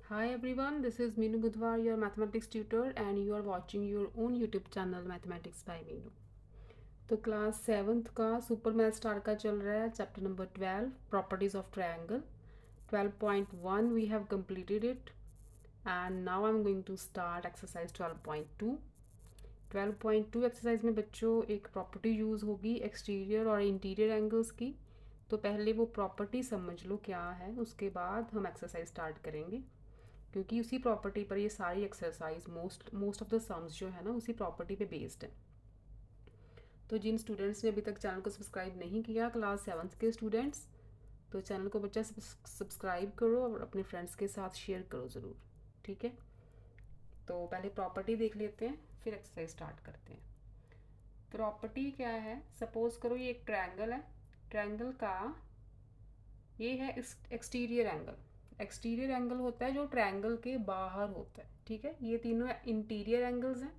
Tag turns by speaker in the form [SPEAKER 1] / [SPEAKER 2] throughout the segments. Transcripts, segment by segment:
[SPEAKER 1] Hi everyone, this is Meenu Budhwar, your mathematics tutor, and you are watching your own YouTube channel Mathematics by Meenu. तो class 7th का super math star का चल रहा है chapter number 12 properties of triangle 12.1 we have completed it and now I'm going to start exercise 12.2. 12.2 exercise में बच्चों एक property use होगी एक्सटीरियर और इंटीरियर एंगल्स की। तो पहले वो प्रॉपर्टी समझ लो क्या है, उसके बाद हम एक्सरसाइज स्टार्ट करेंगे, क्योंकि उसी प्रॉपर्टी पर ये सारी exercise most of the sums जो है ना उसी प्रॉपर्टी पे बेस्ड है। तो जिन स्टूडेंट्स ने अभी तक चैनल को सब्सक्राइब नहीं किया, क्लास 7th के स्टूडेंट्स, तो चैनल को बच्चा सब्सक्राइब करो और अपने फ्रेंड्स के साथ शेयर करो ज़रूर, ठीक है। तो पहले प्रॉपर्टी देख लेते हैं, फिर एक्सरसाइज स्टार्ट करते हैं। प्रॉपर्टी क्या है, सपोज करो ये एक ट्रायंगल है, ट्रायंगल का ये है एक्सटीरियर एंगल। एक्सटीरियर एंगल होता है जो ट्रायंगल के बाहर होता है, ठीक है। ये तीनों इंटीरियर एंगल्स हैं,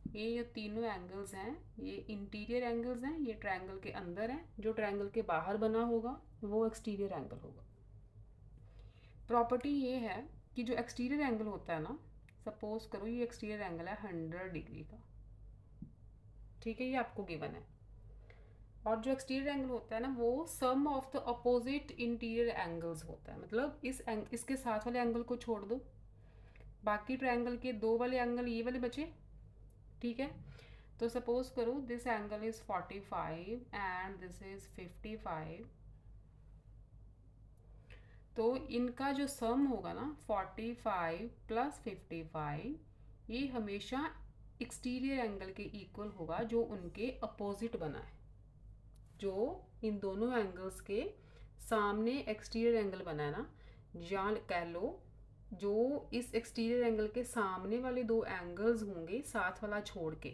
[SPEAKER 1] ये जो तीनों एंगल्स हैं ये इंटीरियर एंगल्स हैं, ये ट्रायंगल के अंदर हैं, जो ट्रायंगल के बाहर बना होगा वो एक्सटीरियर एंगल होगा। प्रॉपर्टी ये है कि जो एक्सटीरियर एंगल होता है ना, सपोज करो ये एक्सटीरियर एंगल है 100 डिग्री का, ठीक है, ये आपको गिवन है। और जो एक्सटीरियर एंगल होता है ना वो sum of the opposite interior angles होता है, मतलब इसके साथ वाले एंगल को छोड़ दो, बाकी ट्रायंगल के दो वाले एंगल ये वाले बचे, ठीक है। तो सपोज करो this angle is 45 and this is 55, तो इनका जो सम होगा ना 45 प्लस 55, ये हमेशा एक्सटीरियर एंगल के इक्वल होगा जो उनके अपोजिट बना है, जो इन दोनों एंगल्स के सामने एक्सटीरियर एंगल बना है ना, या कह लो जो इस एक्सटीरियर एंगल के सामने वाले दो एंगल्स होंगे, साथ वाला छोड़ के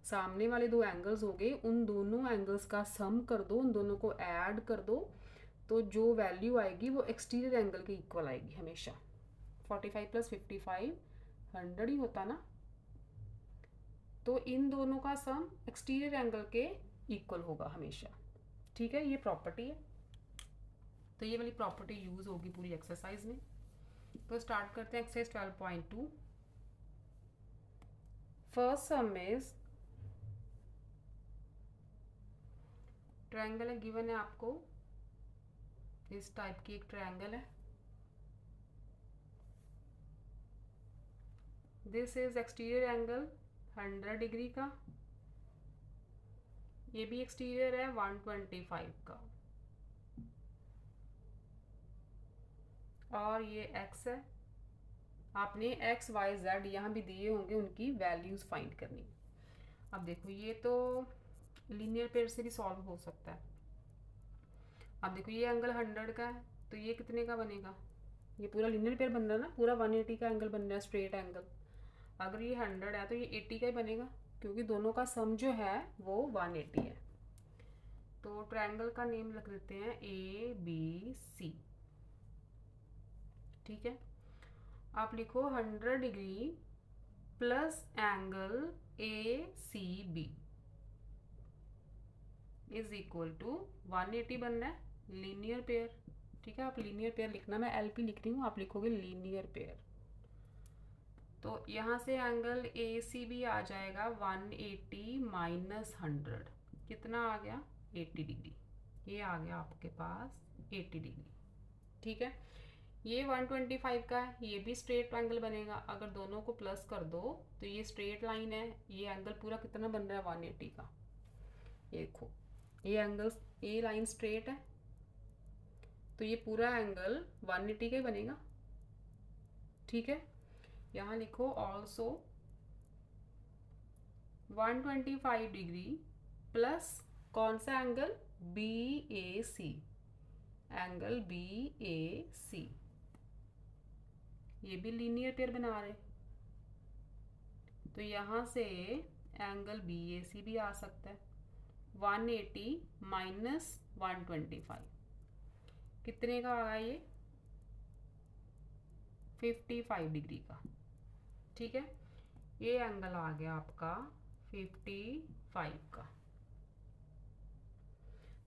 [SPEAKER 1] सामने वाले दो एंगल्स हो गए, उन दोनों एंगल्स का सम कर दो, उन दोनों को ऐड कर दो, तो जो वैल्यू आएगी वो एक्सटीरियर एंगल के इक्वल आएगी हमेशा। 45 प्लस 55 100 ही होता ना, तो इन दोनों का सम एक्सटीरियर एंगल के इक्वल होगा हमेशा, ठीक है। ये प्रॉपर्टी है, तो ये वाली प्रॉपर्टी यूज होगी पूरी एक्सरसाइज में। तो स्टार्ट करते हैं exercise 12.2। First some is triangle है, गिवन है आपको, इस टाइप की एक ट्रायंगल है, this is exterior angle 100 degree का, ये भी एक्सटीरियर है 125 का, और ये x है। आपने x y z यहाँ भी दिए होंगे, उनकी वैल्यूज फाइंड करनी। अब देखो ये तो लीनियर पेयर से भी सॉल्व हो सकता है। अब देखो ये एंगल 100 का है, तो ये कितने का बनेगा, ये पूरा लीनियर पेयर बन रहा है ना, पूरा 180 का एंगल बन रहा है, स्ट्रेट एंगल। अगर ये 100 है तो ये 80 का ही बनेगा, क्योंकि दोनों का सम जो है वो 180 है। तो ट्रायंगल का नेम रख देते हैं ABC, ठीक है। आप लिखो 100 degree plus angle ACB is equal to 180 बनना है लीनियर पेयर, ठीक है। आप लीनियर पेयर लिखना, मैं LP लिख रही हूँ, आप लिखोगे लीनियर पेयर। तो यहाँ से एंगल ACB आ जाएगा 180 माइनस 100, कितना आ गया 80 डिग्री, ये आ गया आपके पास 80 डिग्री, ठीक है। ये 125 का है, ये भी स्ट्रेट एंगल बनेगा, अगर दोनों को प्लस कर दो तो ये स्ट्रेट लाइन है, ये एंगल पूरा कितना बन रहा है 180 का, ये देखो ये एंगल, ये लाइन स्ट्रेट है, तो ये पूरा एंगल 180 का ही बनेगा, ठीक है। यहाँ लिखो ऑल्सो 125 डिग्री प्लस कौन सा एंगल BAC, एंगल BAC, ये भी लीनियर पेयर बना रहे, तो यहाँ से एंगल BAC भी आ सकता है। 180 माइनस 125 कितने का आ गया ये 55 डिग्री का, ठीक है। ये एंगल आ गया आपका 55 का।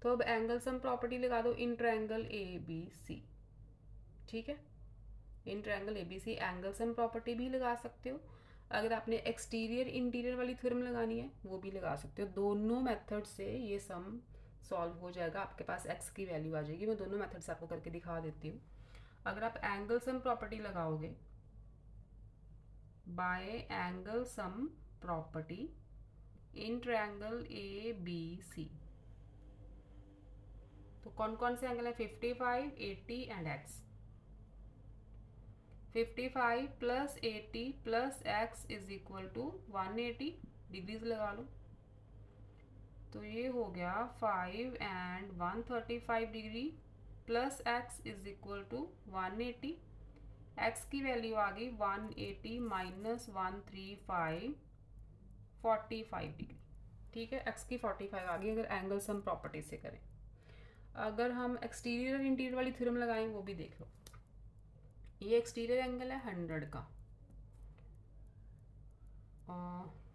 [SPEAKER 1] तो अब एंगल सम प्रॉपर्टी लगा दो इन ट्रायंगल ABC, ठीक है। इन triangle ABC angle sum property भी लगा सकते हो। अगर आपने एक्सटीरियर इंटीरियर वाली थ्योरम लगानी है वो भी लगा सकते हो। दोनों मेथड से ये सम सॉल्व हो जाएगा, आपके पास x की वैल्यू आ जाएगी। मैं दोनों मेथड से आपको करके दिखा देती हूँ। अगर आप एंगल सम प्रॉपर्टी लगाओगे, by angle sum property in triangle ABC, तो कौन कौन से एंगल है? 55, 80 and x। 55 plus 80 plus x is equal to 180 degrees लगा लो, तो ये हो गया 5 and 135 degree plus x is equal to 180। x की वैल्यू आ गई 180 माइनस 135, 45 डिग्री। ठीक है, x की 45 आ गई अगर एंगल सम प्रॉपर्टी से करें। अगर हम एक्सटीरियर इंटीरियर वाली थ्योरम लगाएं वो भी देख लो। ये एक्सटीरियर एंगल है 100 का,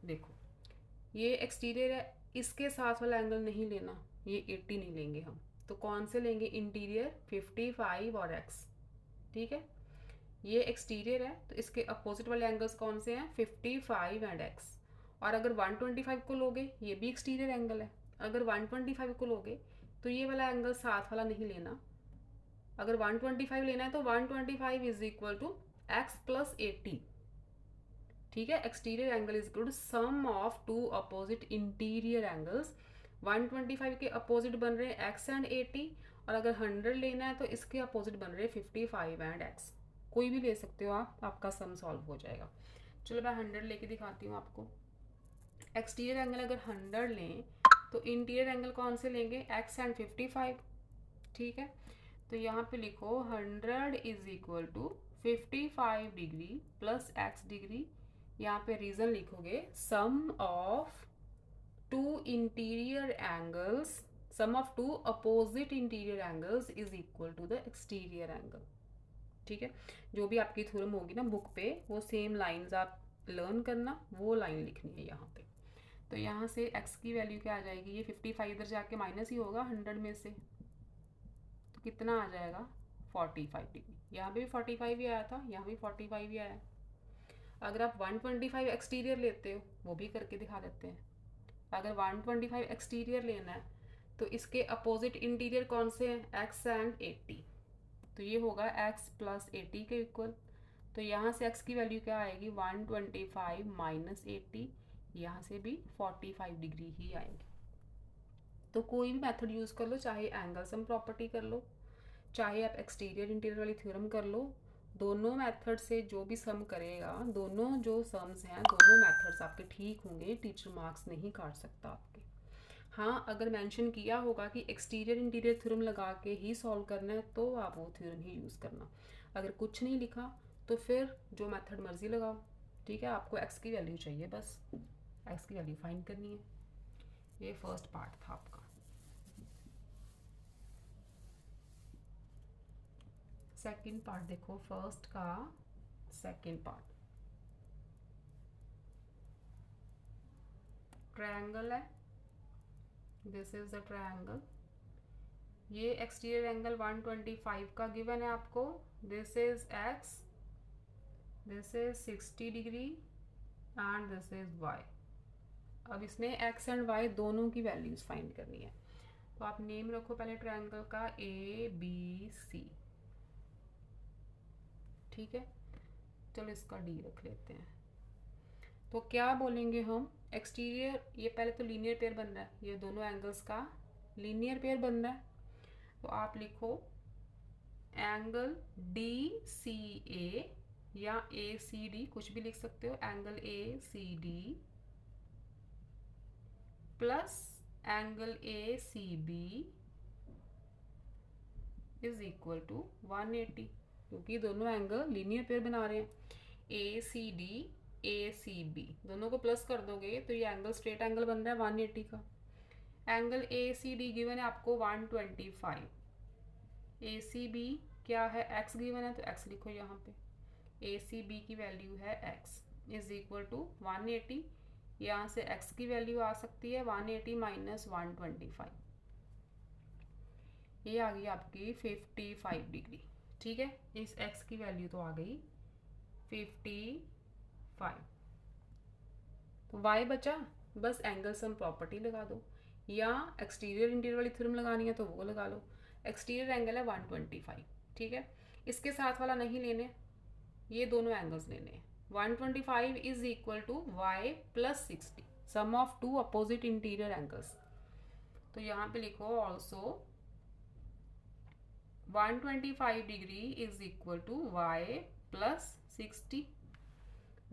[SPEAKER 1] देखो ये एक्सटीरियर है, इसके साथ वाला एंगल नहीं लेना, ये 80 नहीं लेंगे हम, तो कौन से लेंगे? इंटीरियर 55 और x। ठीक है, ये एक्सटीरियर है तो इसके अपोजिट वाले एंगल्स कौन से हैं? 55 एंड x। और अगर 125 को लोगे, ये भी एक्सटीरियर एंगल है, अगर 125 को लोगे तो ये वाला एंगल साथ वाला नहीं लेना। अगर 125 लेना है तो 125 is equal to x plus 80। ठीक है, exterior angle is equal to sum of two opposite interior angles. 125 के अपोजिट बन रहे हैं x एंड 80, और अगर 100 लेना है तो इसके अपोजिट बन रहे हैं 55 एंड x। कोई भी ले सकते हो आप, आपका सम सॉल्व हो जाएगा। चलो मैं 100 लेके दिखाती हूँ आपको। एक्सटीरियर एंगल अगर 100 लें तो इंटीरियर एंगल कौन से लेंगे? x and 55। ठीक है, तो यहाँ पे लिखो 100 is equal to 55 degree plus x degree. यहाँ पे रीजन लिखोगे sum of two interior angles, sum of two opposite interior angles is equal to the exterior angle. ठीक है, जो भी आपकी थ्योरम होगी ना बुक पे, वो सेम लाइंस आप लर्न करना, वो लाइन लिखनी है यहाँ पे। तो यहाँ से x की वैल्यू क्या आ जाएगी? ये 55 इधर जाके माइनस ही होगा 100 में से, तो कितना आ जाएगा? 45 डिग्री। यहाँ पे भी 45 ही आया था, यहाँ भी 45 ही आया। अगर आप 125 एक्सटीरियर लेते हो, वो भी करके दिखा देते हैं। अगर 125 एक्सटीरियर लेना है तो इसके अपोजिट इंटीरियर कौन से हैं? x एंड 80, तो ये होगा x प्लस 80 के इक्वल। तो यहाँ से x की वैल्यू क्या आएगी? 125 माइनस 80, यहाँ से भी 45 डिग्री ही आएगी। तो कोई भी मेथड यूज़ कर लो, चाहे एंगल सम प्रॉपर्टी कर लो, चाहे आप एक्सटीरियर इंटीरियर वाली थ्योरम कर लो, दोनों मेथड से जो भी सम करेगा, दोनों जो सम्स हैं, दोनों मेथड्स आपके ठीक होंगे, टीचर मार्क्स नहीं काट सकता आपके। हाँ, अगर मेंशन किया होगा कि एक्सटीरियर इंटीरियर थ्योरम लगा के ही सॉल्व करना है तो आप वो थ्योरम ही यूज़ करना। अगर कुछ नहीं लिखा तो फिर जो मेथड मर्जी लगाओ। ठीक है, आपको एक्स की वैल्यू चाहिए, बस एक्स की वैल्यू फाइंड करनी है। ये फर्स्ट पार्ट था आपका। सेकंड पार्ट देखो, फर्स्ट का सेकंड पार्ट। ट्रायंगल है, दिस इज द ट्रायंगल। ये एक्सटीरियर एंगल 125 का गिवन है आपको। This is x, this is 60 degree and this is y। अब इसमें x एंड y दोनों की वैल्यूज फाइंड करनी है, तो आप नेम रखो पहले ट्रायंगल का ABC। ठीक है, चलो इसका D रख लेते हैं। तो क्या बोलेंगे हम? एक्सटीरियर, ये पहले तो लीनियर पेयर बन रहा है, ये दोनों एंगल्स का लीनियर पेयर बन रहा है, तो आप लिखो एंगल DCA या ACD, कुछ भी लिख सकते हो, angle ACD plus angle ACB is equal to 180, क्योंकि दोनों एंगल लीनियर पेयर बना रहे हैं। ACD ACB दोनों को प्लस कर दोगे तो ये एंगल स्ट्रेट एंगल बन रहा है 180 का। एंगल ACD गिवन है आपको 125, ACB क्या है? x गिवन है तो x लिखो यहाँ पे। ACB की वैल्यू है x इज इक्वल टू 180, यहाँ से x की वैल्यू आ सकती है 180 माइनस 125, ये आ गई आपकी 55 डिग्री। ठीक है, इस x की वैल्यू तो आ गई 55। तो y बचा, बस एंगल सम प्रॉपर्टी लगा दो, या एक्सटीरियर इंटीरियर वाली थ्योरम लगानी है तो वो लगा लो। एक्सटीरियर एंगल है 125, ठीक है। इसके साथ वाला नहीं लेने, ये दोनों एंगल्स लेने हैं। 125 is equal to y plus 60, sum of two opposite interior angles. तो यहाँ पे लिखो also 125 degree is equal to y plus 60।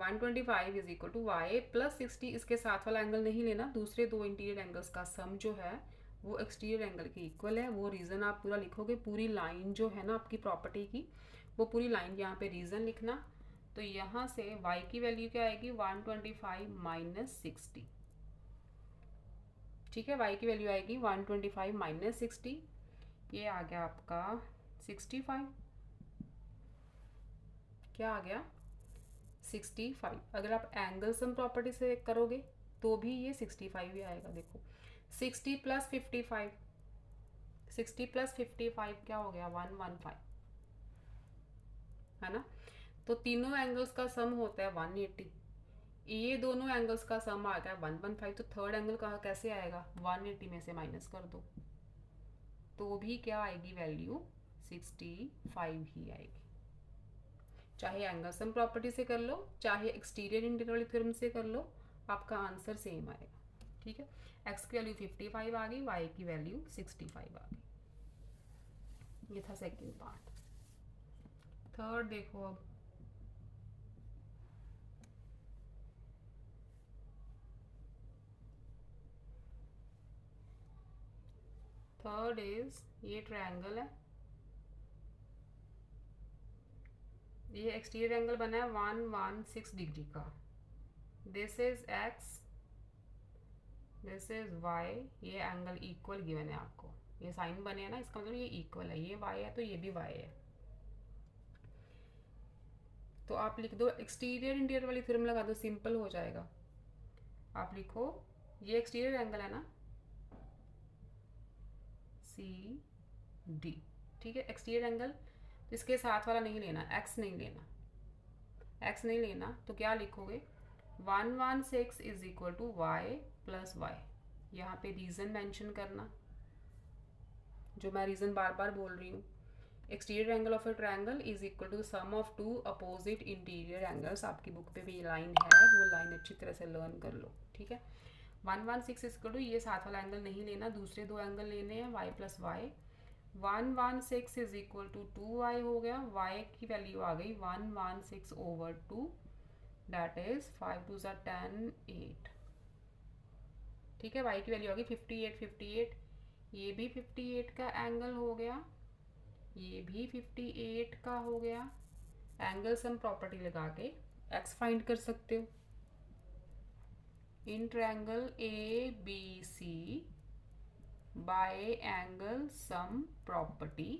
[SPEAKER 1] 125 is equal to y plus 60। इसके साथ वाला एंगल नहीं लेना, दूसरे दो इंटीरियर एंगल्स का सम जो है वो एक्सटीरियर एंगल के इक्वल है। वो रीज़न आप पूरा लिखोगे, पूरी लाइन जो है ना आपकी प्रॉपर्टी की, वो पूरी लाइन यहाँ पे रीज़न लिखना। तो यहाँ से y की वैल्यू क्या आएगी, 125 माइनस 60, ठीक है। y की वैल्यू आएगी 125 माइनस 60, ये आ गया आपका 65। क्या आ गया, 65। अगर आप एंगल सम प्रॉपर्टी से करोगे तो भी ये 65 ही आएगा। देखो 60 प्लस 55, 60 प्लस 55 क्या हो गया, 115, है ना। तो तीनों एंगल्स का सम होता है 180, ये दोनों एंगल्स का सम आ गया 115। तो थर्ड एंगल का कैसे आएगा, 180 में से माइनस कर दो तो भी क्या आएगी वैल्यू, 65 ही आएगी। चाहे एंगल सम प्रॉपर्टी से कर लो, चाहे एक्सटीरियर इंटीरियर थ्योरम से कर लो, आपका आंसर सेम आएगा, ठीक है। एक्स की वैल्यू 55 आ गई, वाई की वैल्यू 65 आ गई। ये था सेकंड पार्ट। थर्ड देखो अब, थर्ड इज ये ट्रायंगल है, ये एक्सटीरियर एंगल बना है 116 डिग्री का। This is x, this is y, ये एंगल इक्वल गिवन है आपको, ये साइन बने हैं ना, इसका मतलब ये इक्वल है, ये वाई है तो ये भी वाई है। तो आप लिख दो एक्सटीरियर इंटीरियर वाली थ्योरम लगा दो, सिंपल हो जाएगा। आप लिखो ये एक्सटीरियर एंगल है ना, सी डी, ठीक है। एक्सटीरियर एंगल, इसके साथ वाला नहीं लेना, एक्स नहीं लेना, एक्स नहीं लेना। तो क्या लिखोगे, 116 is equal to y plus y. यहाँ पे रीज़न मेंशन करना, जो मैं रीज़न बार बार बोल रही हूँ। Exterior angle of a triangle is equal to sum of two opposite interior angles. आपकी बुक पे भी ये लाइन है, वो लाइन अच्छी तरह से लर्न कर लो, ठीक है। 116 इज इक्वल टू, ये साथ वाला एंगल नहीं लेना, दूसरे दो एंगल लेने हैं, y plus y. 116 is equal to 2y हो गया, y की वैल्यू आ गई 116 ओवर 2, दैट इज 5 2 ज़ा 10 8, ठीक है। y की वैल्यू आ गई 58 58, ये भी 58 का एंगल हो गया, ये भी 58 का हो गया। एंगल सम प्रॉपर्टी लगा के x फाइंड कर सकते हो। In triangle A B C by angle sum property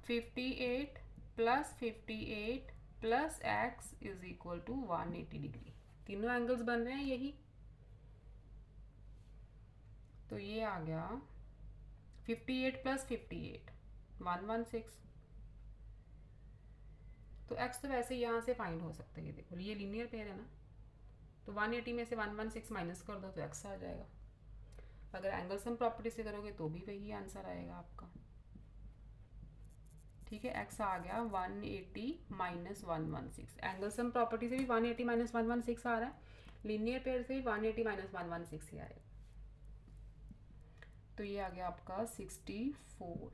[SPEAKER 1] 58 plus 58 plus x is equal to 180 degree. तीनों एंगल्स बन रहे हैं यही, तो ये आ गया 58 प्लस 58 116। तो x तो वैसे यहाँ से फाइंड हो सकता है, ये देखो ये लीनियर पेयर है ना, तो 180 में से 116 माइनस कर दो तो x आ जाएगा। अगर एंगल सम प्रॉपर्टी से करोगे तो भी वही आंसर आएगा आपका, ठीक है। x आ गया 180 माइनस 116। एंगल सम प्रॉपर्टी से भी 180 माइनस 116 आ रहा है, लीनियर पेयर से भी 180 माइनस 116 ही आएगा। तो ये आ गया आपका 64,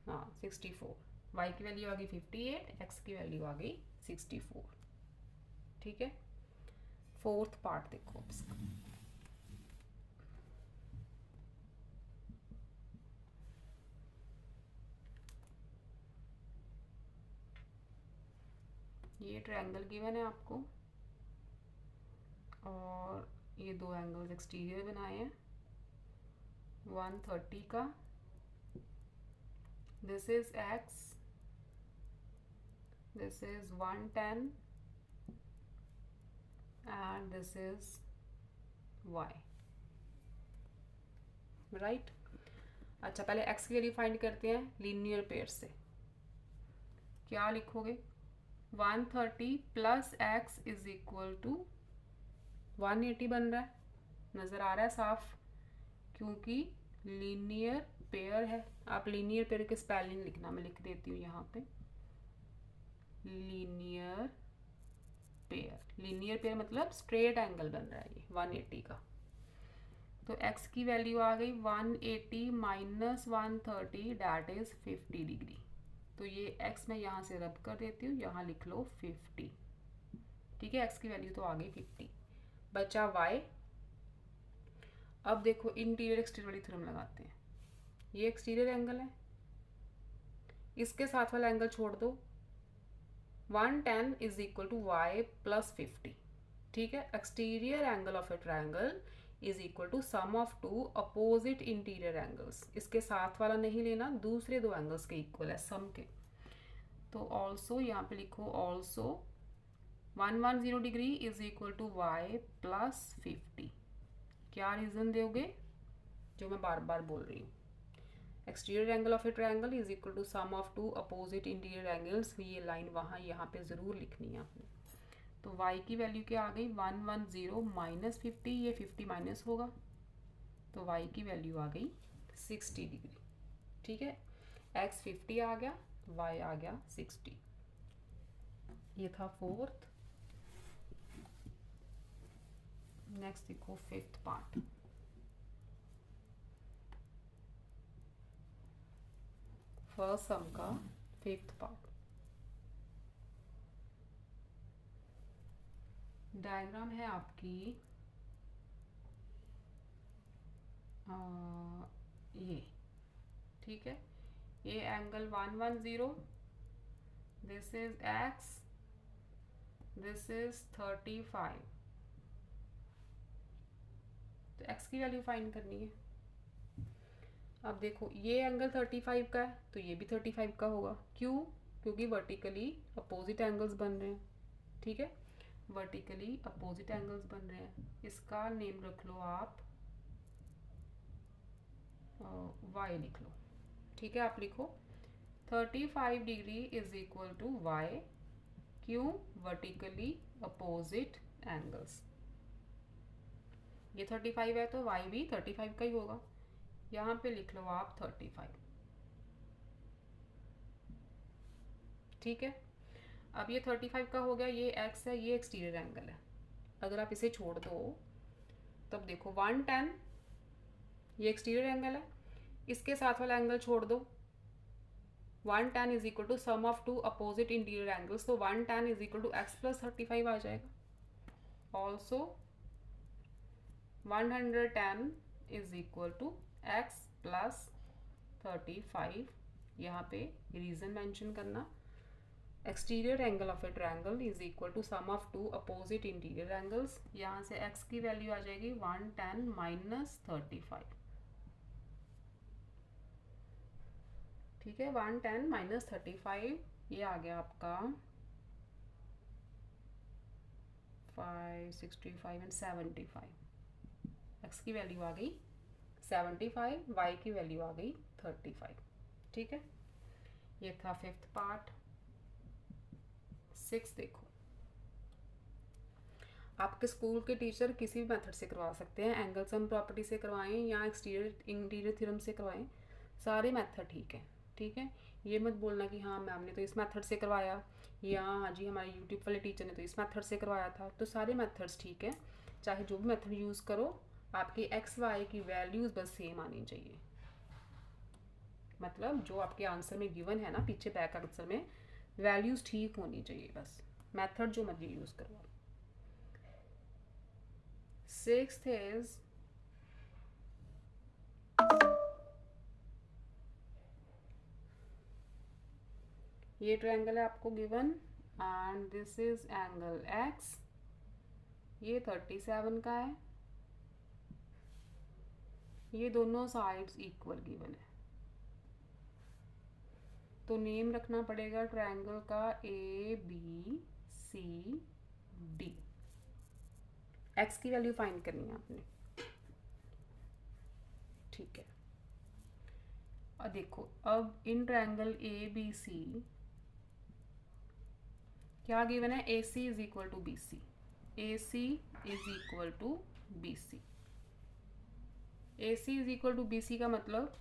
[SPEAKER 1] हाँ 64। y की वैल्यू आ गई 58, x की वैल्यू आ गई 64, ठीक है। फोर्थ पार्ट देखो इसका, ये ट्रायंगल गिवन है आपको और ये दो एंगल्स एक्सटीरियर बनाए हैं 130 का। This is x, this is 110 and this is y, right? अच्छा पहले x की वैल्यू फाइंड करते हैं लीनियर पेयर से। क्या लिखोगे? 130 plus x is equal to 180 बन रहा है, नज़र आ रहा है साफ, क्योंकि लीनियर पेयर है। आप लीनियर पेयर के स्पेलिंग लिखना, मैं लिख देती हूँ यहाँ पे, लीनियर पेयर। लीनियर पेयर मतलब स्ट्रेट एंगल बन रहा है ये 180 का। तो x की वैल्यू आ गई 180 माइनस 130 डैट इज 50 डिग्री। तो ये x मैं यहाँ से रब कर देती हूँ, यहाँ लिख लो 50। ठीक है, x की वैल्यू तो आ गई 50। बचा y। अब देखो इंटीरियर एक्सटीरियर वाली थ्योरम लगाते हैं। ये एक्सटीरियर एंगल है, इसके साथ वाला एंगल छोड़ दो। 110 is equal to y plus 50। ठीक है, exterior angle of a triangle is equal to sum of two opposite interior angles. इसके साथ वाला नहीं लेना, दूसरे दो एंगल्स के इक्वल है, सम के। तो ऑल्सो यहाँ पे लिखो also 110 degree is equal to y plus 50। क्या रीज़न दोगे? जो मैं बार बार बोल रही हूँ, exterior angle of a triangle is equal to sum of two opposite interior angles. ये लाइन वहाँ यहाँ पे ज़रूर लिखनी है आपने। तो y की वैल्यू क्या आ गई? 110 माइनस 50, ये 50 माइनस होगा, तो y की वैल्यू आ गई 60 डिग्री। ठीक है, x 50 आ गया, y आ गया 60। ये था फोर्थ। नेक्स्ट देखो फिफ्थ पार्ट। फर्स्ट सम का फिफ्थ पार्ट। डायग्राम है आपकी ये। ठीक है, ये angle 110, this is x, this is 35। तो x की वैल्यू फाइंड करनी है। अब देखो ये एंगल 35 का है, तो ये भी 35 का होगा। क्यों? क्योंकि वर्टिकली अपोजिट एंगल्स बन रहे हैं। ठीक है, वर्टिकली अपोजिट एंगल्स बन रहे हैं। इसका नेम रख लो आप y लिख लो। ठीक है, आप लिखो 35 degree is equal to y। क्यों? Vertically opposite angles. ये 35 है तो y भी 35 का ही होगा। यहाँ पे लिख लो आप 35। ठीक है, अब ये 35 का हो गया, ये x है, ये एक्सटीरियर एंगल है। अगर आप इसे छोड़ दो तब देखो 110, ये एक्सटीरियर एंगल है, इसके साथ वाला एंगल छोड़ दो। 110 is equal to sum of two opposite interior angles, तो 110 is equal to x plus 35 आ जाएगा। Also 110 is equal to x plus 35। यहाँ पे रीज़न मेंशन करना, exterior angle of a triangle is equal to sum of two opposite interior angles. यहाँ से x की value आ जाएगी 110 माइनस 35। ठीक है, 110 माइनस 35, ये आ गया आपका 565 एंड 75। x की वैल्यू आ गई 75, y की वैल्यू आ गई 35। ठीक है, ये था फिफ्थ पार्ट। सिक्स देखो, आपके स्कूल के टीचर किसी भी मेथड से करवा सकते हैं, एंगल सम प्रॉपर्टी से करवाएं या एक्सटीरियर इंटीरियर थ्योरम से करवाएं, सारे मेथड ठीक है। ठीक है, ये मत बोलना कि हाँ मैम ने तो इस मेथड से करवाया या हाँ जी हमारे यूट्यूब वाले टीचर ने तो इस मेथड से करवाया था। तो सारे मेथड्स ठीक है, चाहे जो भी मेथड यूज़ करो, आपकी एक्स वाई की वैल्यूज़ बस सेम आनी चाहिए। मतलब जो आपके आंसर में गिवन है ना, पीछे बैक आंसर में वैल्यूज़ ठीक होनी चाहिए, बस मेथड जो मर्जी यूज़ करो। Sixth is ये ट्रायंगल है आपको given and this is angle x, ये 37 का है, ये दोनों साइड्स इक्वल गिवन है। तो नेम रखना पड़ेगा ट्रायंगल का ABCD। x की वैल्यू फाइंड करनी है आपने। ठीक है, देखो अब इन ट्रायंगल ए बी सी क्या गिवन है, A C is equal to B C, A C is equal to B C. A C is equal to B C का मतलब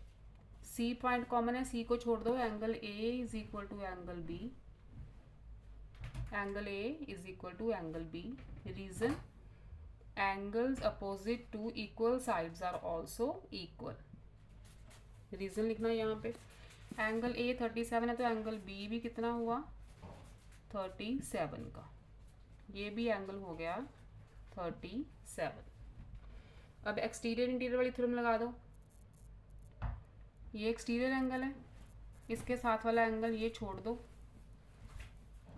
[SPEAKER 1] सी पॉइंट कॉमन है, सी को छोड़ दो, angle A is equal to angle B, angle A is equal to angle B. Reason, angles opposite to equal sides are also equal. Reason लिखना है यहाँ पे, एंगल ए 37 है तो एंगल बी भी कितना हुआ 37 का, ये भी एंगल हो गया 37। अब एक्सटीरियर इंटीरियर वाली थ्योरम लगा दो, ये एक्सटीरियर एंगल है, इसके साथ वाला एंगल ये छोड़ दो,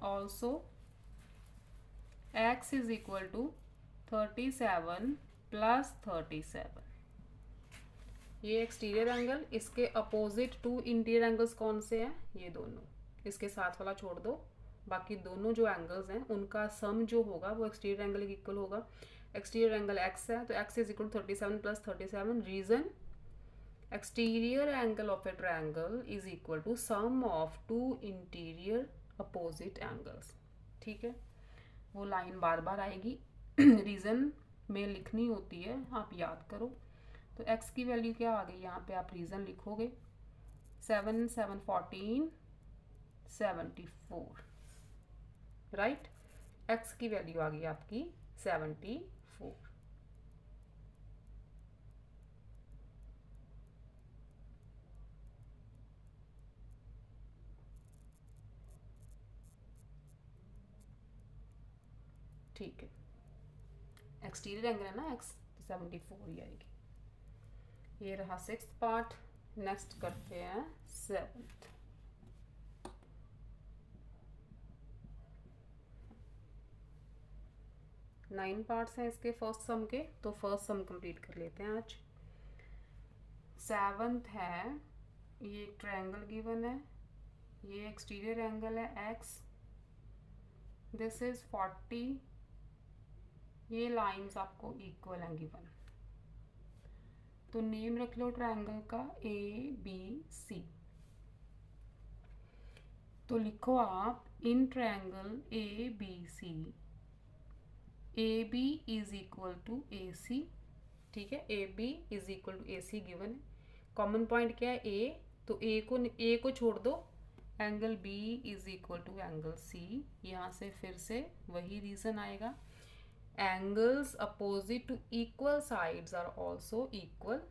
[SPEAKER 1] also x is equal to 37 plus 37। ये एक्सटीरियर एंगल, इसके अपोजिट टू इंटीरियर एंगल्स कौन से हैं, ये दोनों, इसके साथ वाला छोड़ दो, बाकी दोनों जो एंगल्स हैं उनका सम जो होगा वो एक्सटीरियर एंगल के इक्वल होगा। एक्सटीरियर एंगल x है तो x is equal to 37 plus 37। Reason, exterior angle of a triangle is equal to sum of two interior opposite angles. ठीक है, वो लाइन बार बार आएगी, रीजन में लिखनी होती है, आप याद करो। तो x की वैल्यू क्या आ गई, यहाँ पे आप रीजन लिखोगे 7 7 14 74, राइट। x की वैल्यू आ गई आपकी 74। ठीक है, एक्सटीरियर एंगल है ना x, 74 ही आएगी। ये रहा 6th पार्ट। नेक्स्ट करते हैं 7th। नाइन पार्ट्स हैं इसके फर्स्ट सम के, तो फर्स्ट सम कंप्लीट कर लेते हैं आज। 7th है, ये एक ट्रायंगल गिवन है, ये एक्सटीरियर एंगल है x, दिस इज 40, ये लाइंस आपको इक्वल हैं गिवन। तो नेम रख लो ट्रायंगल का ए बी सी। तो लिखो आप in triangle A B C, A B is equal to A C. ठीक है, A B is equal to A C given है। कॉमन पॉइंट क्या है, ए, तो ए को छोड़ दो, angle B is equal to angle C. यहाँ से फिर से वही रीजन आएगा, angles opposite to equal sides are also equal.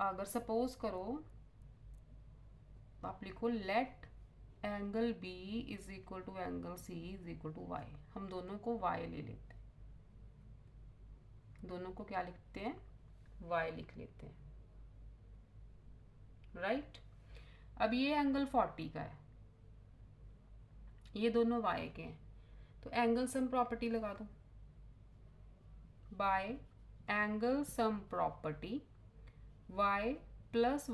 [SPEAKER 1] अगर सपोज करो आप लिखो let angle B is equal to angle C is equal to y, हम दोनों को वाई ले लेते हैं, दोनों को क्या लिखते हैं, वाई लिख लेते हैं, राइट। अब ये एंगल 40 का है, ये दोनों वाई के हैं, तो एंगल सम प्रॉपर्टी लगा दो, by angle sum property y plus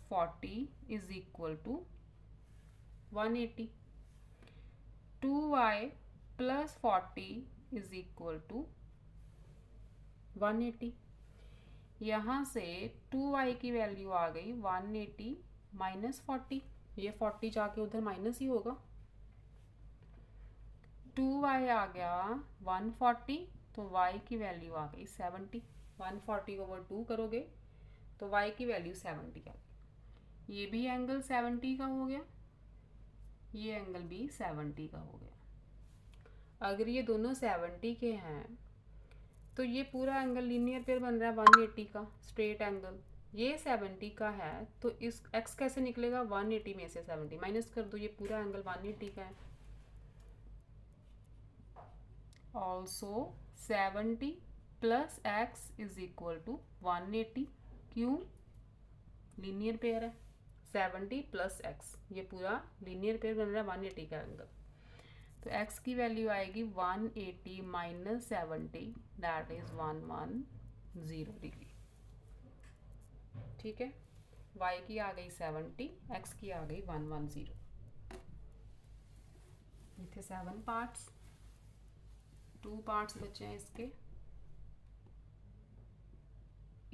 [SPEAKER 1] 40 is equal to 180, 2y plus 40 is equal to 180। यहाँ से 2y की वैल्यू आ गई 180 माइनस 40, ये 40 जाके उधर माइनस ही होगा, 2y आ गया 140, तो y की वैल्यू आ गई 70। 140 ओवर 2 करोगे तो y की वैल्यू 70 आ गई। ये भी एंगल 70 का हो गया, ये एंगल भी 70 का हो गया। अगर ये दोनों 70 के हैं तो ये पूरा एंगल लीनियर पेयर बन रहा है 180 का स्ट्रेट एंगल। ये 70 का है तो इस x कैसे निकलेगा, 180 में से 70 माइनस कर दो, ये पूरा एंगल 180 का है। Also 70 plus x is equal to 180, क्यों, लीनियर पेयर है, 70 प्लस x, ये पूरा लीनियर पेयर बन रहा है 180 का एंगल। तो x की वैल्यू आएगी 180 माइनस 70, दैट इज 110 डिग्री। ठीक है, y की आ गई 70, x की आ गई 110। ये थे 7 पार्ट्स, 2 पार्ट्स बचे हैं इसके।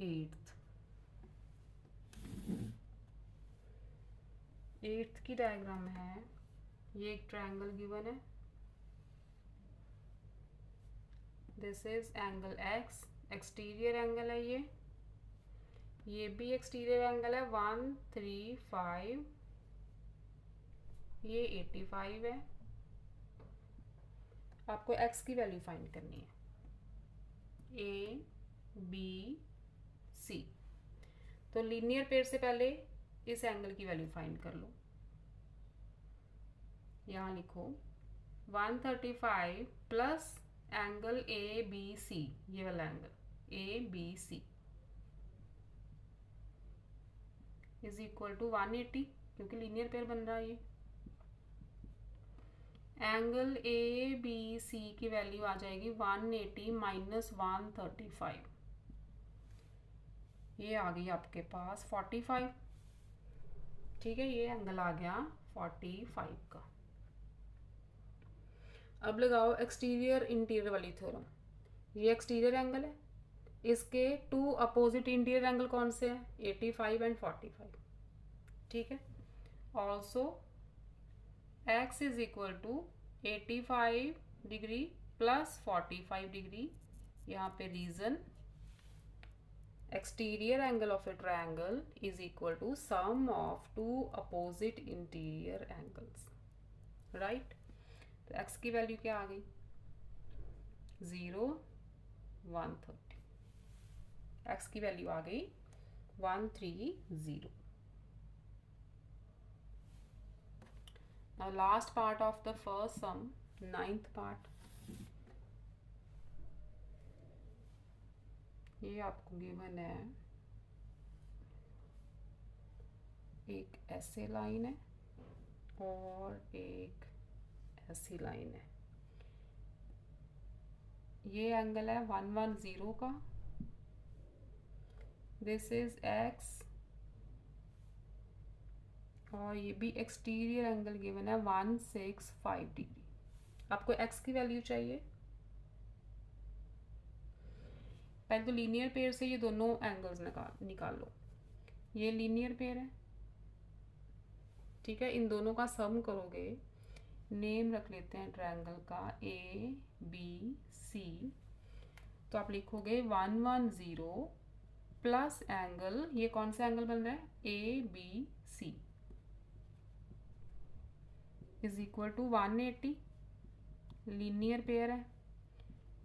[SPEAKER 1] 8th, एट्थ की डायग्राम है। ये एक ट्रायंगल गिवन है, this is angle x, exterior angle है ये भी एक्सटीरियर एंगल है 135, ये 85 है। आपको एक्स की वैल्यू फाइंड करनी है, ए बी सी। तो लीनियर पेयर से पहले इस एंगल की वैल्यू फाइंड कर लो। यहाँ लिखो 135 plus angle A B C, ये वाला angle A B C is equal to 180, क्योंकि लीनियर पेयर बन रहा है ये। एंगल ए बी सी की वैल्यू आ जाएगी 180 माइनस 135, ये आ गई आपके पास 45। ठीक है, ये एंगल आ गया 45 का। अब लगाओ एक्सटीरियर इंटीरियर वाली थ्योरम। ये एक्सटीरियर एंगल है, इसके टू अपोजिट इंटीरियर एंगल कौन से हैं, 85 एंड 45। ठीक है, also x is equal to 85 degree plus 45 degree. यहाँ पे reason exterior angle of a triangle is equal to sum of two opposite interior angles, right? तो x की वैल्यू क्या आ गई, 0 130, x की वैल्यू आ गई 130। now last part of the first sum, ninth part, ये आपको गिवन है, एक ऐसे लाइन है और एक ऐसी लाइन है। ये एंगल है 110 का, दिस इज एक्स, और ये भी एक्सटीरियर एंगल गिवन है 165 डिग्री। आपको एक्स की वैल्यू चाहिए। पहले तो लीनियर पेयर से ये दोनों एंगल्स निकाल लो। ये लीनियर पेयर है, ठीक है, इन दोनों का सम करोगे, नेम रख लेते हैं ट्रायंगल का ए बी सी। तो आप लिखोगे 110 प्लस एंगल, ये कौन सा एंगल बन रहा है, A B C is equal to 180, linear pair है।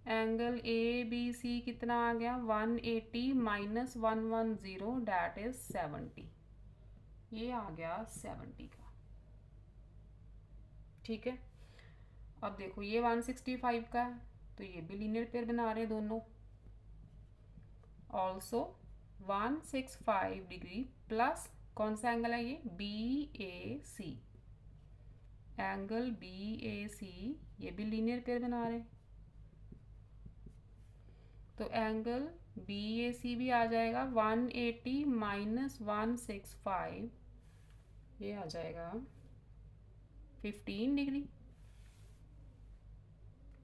[SPEAKER 1] एंगल ए बी सी कितना आ गया, 180 माइनस 110 डैट इज 70, ये आ गया 70 का। ठीक है, अब देखो ये 165 का है, तो ये भी लीनियर पेयर बना रहे हैं दोनों। ऑल्सो 165 डिग्री प्लस कौन सा एंगल है, ये बी ए सी, एंगल बी ए सी, ये भी लीनियर पेयर बना रहे हैं। तो एंगल बी ए सी भी आ जाएगा 180 माइनस 165, ये आ जाएगा 15 डिग्री।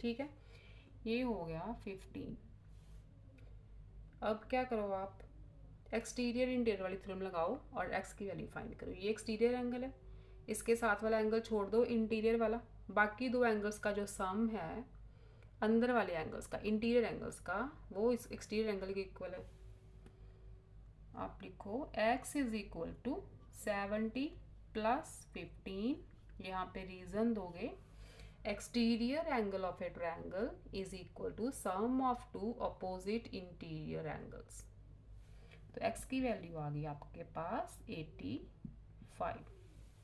[SPEAKER 1] ठीक है, ये हो गया 15। अब क्या करो आप, एक्सटीरियर इंटीरियर वाली थ्योरम लगाओ और एक्स की वैल्यू फाइंड करो। ये एक्सटीरियर एंगल है, इसके साथ वाला एंगल छोड़ दो इंटीरियर वाला, बाकी दो एंगल्स का जो सम है अंदर वाले एंगल्स का, इंटीरियर एंगल्स का, वो इस एक्सटीरियर एंगल के इक्वल है। आप लिखो x is equal to 70 plus 15, यहाँ पे रीजन दोगे, exterior angle of a triangle is equal to sum of two opposite interior angles. तो x की वैल्यू आ गई आपके पास 85,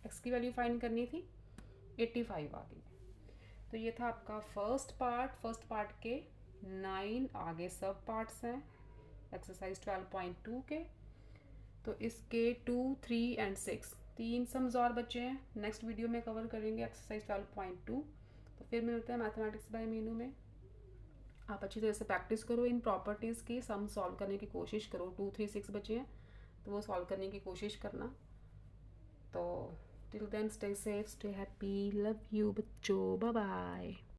[SPEAKER 1] x की वैल्यू फाइंड करनी थी, 85 आ गई। तो ये था आपका फर्स्ट पार्ट के 9 आगे सब पार्ट्स हैं एक्सरसाइज 12.2 के। तो इसके 2, 3 एंड 6 तीन सम्स और बचे हैं, नेक्स्ट वीडियो में कवर करेंगे एक्सरसाइज 12.2। तो फिर मिलते हैं मैथमेटिक्स बाय मीनू में। आप अच्छी तरह से प्रैक्टिस करो इन प्रॉपर्टीज़ की, सम सॉल्व करने की कोशिश करो। 2, 3, 6 बचे हैं तो वो सॉल्व करने की कोशिश करना। तो till then stay safe, stay happy, love you बच्चों, bye bye।